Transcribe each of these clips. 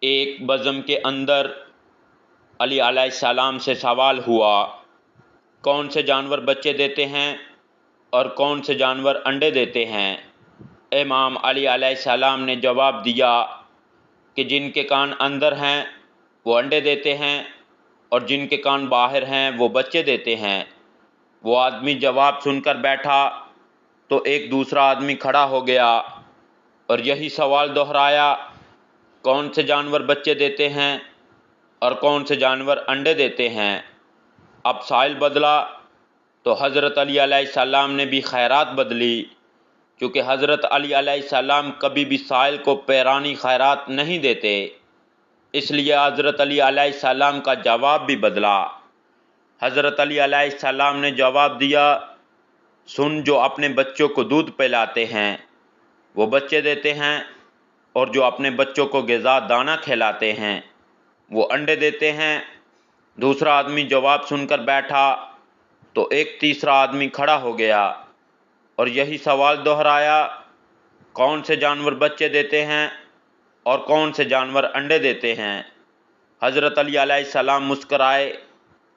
ایک بزم کے اندر علی علیہ السلام سے سوال ہوا کون سے جانور بچے دیتے ہیں اور کون سے جانور انڈے دیتے ہیں؟ امام علی علیہ السلام نے جواب دیا کہ جن کے کان اندر ہیں وہ انڈے دیتے ہیں اور جن کے کان باہر ہیں وہ بچے دیتے ہیں۔ وہ آدمی جواب سن کر بیٹھا تو ایک دوسرا آدمی کھڑا ہو گیا اور یہی سوال دہرایا کون سے جانور بچے دیتے ہیں اور کون سے جانور انڈے دیتے ہیں؟ اب سائل بدلا تو حضرت علی علیہ السلام نے بھی خیرات بدلی، چونکہ حضرت علی علیہ السلام کبھی بھی سائل کو پیرانی خیرات نہیں دیتے، اس لیے حضرت علی علیہ السلام کا جواب بھی بدلا۔ حضرت علی علیہ السلام نے جواب دیا سن، جو اپنے بچوں کو دودھ پلاتے ہیں وہ بچے دیتے ہیں اور جو اپنے بچوں کو غذا دانہ کھلاتے ہیں وہ انڈے دیتے ہیں۔ دوسرا آدمی جواب سن کر بیٹھا تو ایک تیسرا آدمی کھڑا ہو گیا اور یہی سوال دہرایا کون سے جانور بچے دیتے ہیں اور کون سے جانور انڈے دیتے ہیں؟ حضرت علی علیہ السلام مسکرائے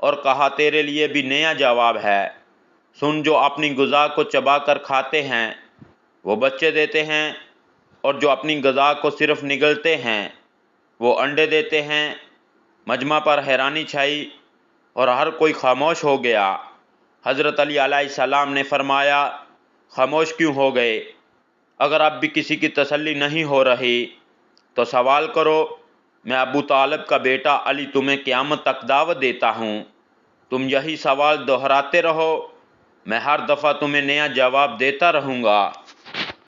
اور کہا تیرے لیے بھی نیا جواب ہے، سن، جو اپنی غذا کو چبا کر کھاتے ہیں وہ بچے دیتے ہیں اور جو اپنی غذا کو صرف نگلتے ہیں وہ انڈے دیتے ہیں۔ مجمع پر حیرانی چھائی اور ہر کوئی خاموش ہو گیا۔ حضرت علی علیہ السلام نے فرمایا خاموش کیوں ہو گئے؟ اگر اب بھی کسی کی تسلی نہیں ہو رہی تو سوال کرو، میں ابو طالب کا بیٹا علی تمہیں قیامت تک دعوت دیتا ہوں، تم یہی سوال دہراتے رہو، میں ہر دفعہ تمہیں نیا جواب دیتا رہوں گا۔